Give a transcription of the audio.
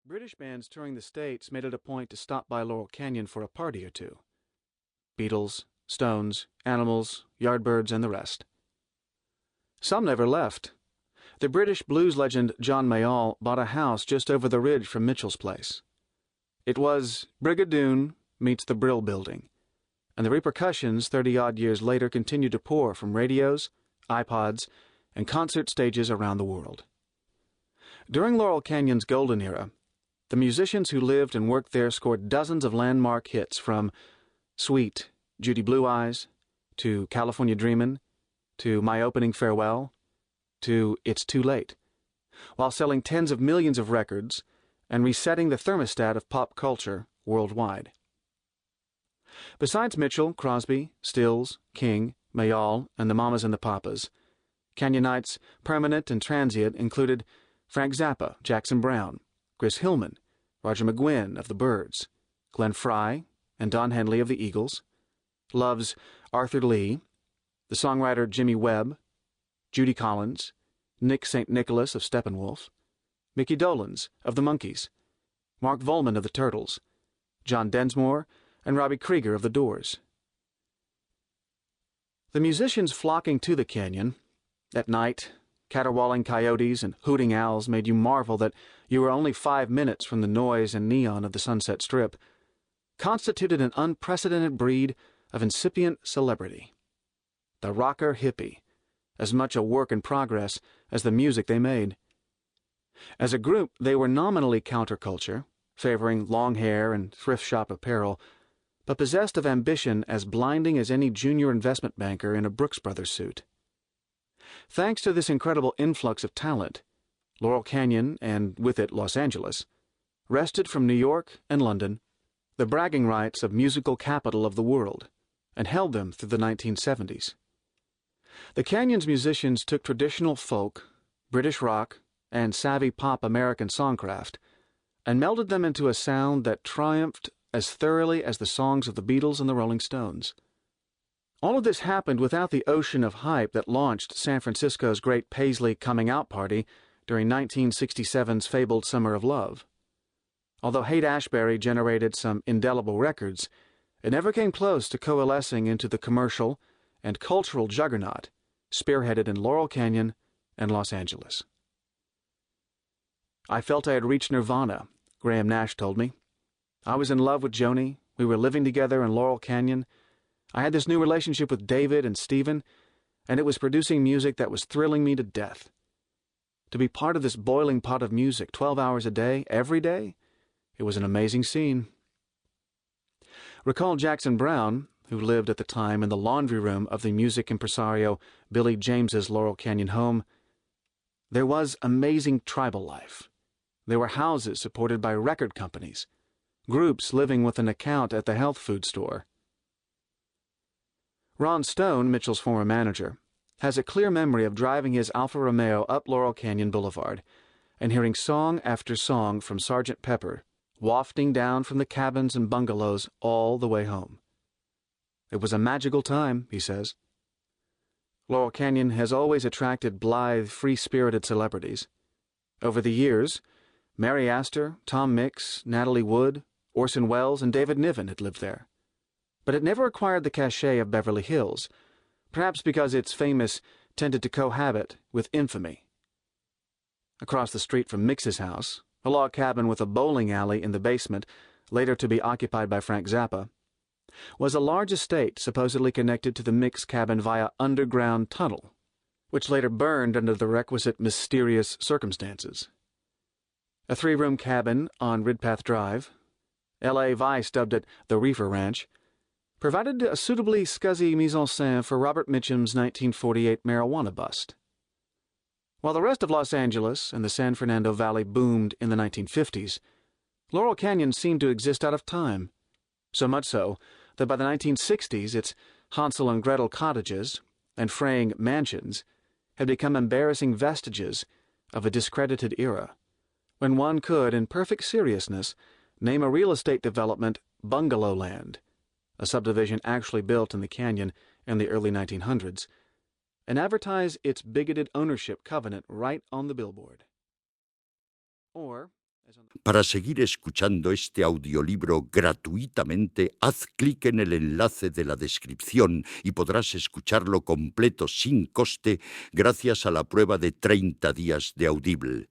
British bands touring the States made it a point to stop by Laurel Canyon for a party or two. Beatles, Stones, Animals, Yardbirds, and the rest. Some never left. The British blues legend John Mayall bought a house just over the ridge from Mitchell's place. It was Brigadoon meets the Brill Building, and the repercussions 30-odd years later continued to pour from radios, iPods, and concert stages around the world. During Laurel Canyon's golden era, the musicians who lived and worked there scored dozens of landmark hits from Sweet, Judy Blue Eyes, to California Dreamin', to My Opening Farewell, to It's Too Late, while selling tens of millions of records and resetting the thermostat of pop culture worldwide. Besides Mitchell, Crosby, Stills, King, Mayall, and the Mamas and the Papas, Canyonites, permanent and transient, included Frank Zappa, Jackson Browne, Chris Hillman, Roger McGuinn of the Byrds, Glenn Frey and Don Henley of the Eagles, Love's Arthur Lee, the songwriter Jimmy Webb, Judy Collins, Nick St. Nicholas of Steppenwolf, Mickey Dolenz of the Monkees, Mark Volman of the Turtles, John Densmore, and Robbie Krieger of the Doors. The musicians flocking to the canyon at night, caterwauling coyotes and hooting owls made you marvel that you were only 5 minutes from the noise and neon of the Sunset Strip, constituted an unprecedented breed of incipient celebrity. The rocker hippie, as much a work in progress as the music they made. As a group, they were nominally counterculture, favoring long hair and thrift shop apparel, but possessed of ambition as blinding as any junior investment banker in a Brooks Brothers suit. Thanks to this incredible influx of talent, Laurel Canyon, and with it Los Angeles, wrested from New York and London the bragging rights of musical capital of the world, and held them through the 1970s. The Canyon's musicians took traditional folk, British rock, and savvy pop American songcraft, and melded them into a sound that triumphed as thoroughly as the songs of the Beatles and the Rolling Stones. All of this happened without the ocean of hype that launched San Francisco's great Paisley coming out party during 1967's fabled Summer of Love. Although Haight-Ashbury generated some indelible records, it never came close to coalescing into the commercial and cultural juggernaut spearheaded in Laurel Canyon and Los Angeles. I felt I had reached nirvana, Graham Nash told me. I was in love with Joni, we were living together in Laurel Canyon, I had this new relationship with David and Stephen, and it was producing music that was thrilling me to death. To be part of this boiling pot of music 12 hours a day, every day, it was an amazing scene. Recall Jackson Browne, who lived at the time in the laundry room of the music impresario Billy James's Laurel Canyon home. There was amazing tribal life. There were houses supported by record companies, groups living with an account at the health food store. Ron Stone, Mitchell's former manager, has a clear memory of driving his Alfa Romeo up Laurel Canyon Boulevard and hearing song after song from Sgt. Pepper wafting down from the cabins and bungalows all the way home. It was a magical time, he says. Laurel Canyon has always attracted blithe, free-spirited celebrities. Over the years, Mary Astor, Tom Mix, Natalie Wood, Orson Welles, and David Niven had lived there. But it never acquired the cachet of Beverly Hills, perhaps because its famous tended to cohabit with infamy. Across the street from Mix's house, a log cabin with a bowling alley in the basement, later to be occupied by Frank Zappa, was a large estate supposedly connected to the Mix cabin via underground tunnel, which later burned under the requisite mysterious circumstances. A 3-room cabin on Ridpath Drive, L.A. Vice dubbed it the Reefer Ranch, provided a suitably scuzzy mise-en-scène for Robert Mitchum's 1948 marijuana bust. While the rest of Los Angeles and the San Fernando Valley boomed in the 1950s, Laurel Canyon seemed to exist out of time, so much so that by the 1960s its Hansel and Gretel cottages and fraying mansions had become embarrassing vestiges of a discredited era, when one could, in perfect seriousness, name a real estate development Bungalow Land, a subdivision actually built in the canyon in the early 1900s, and advertise its bigoted ownership covenant right on the billboard. Or, Para seguir escuchando este audiolibro gratuitamente, haz clic en el enlace de la descripción y podrás escucharlo completo sin coste gracias a la prueba de 30 días de Audible.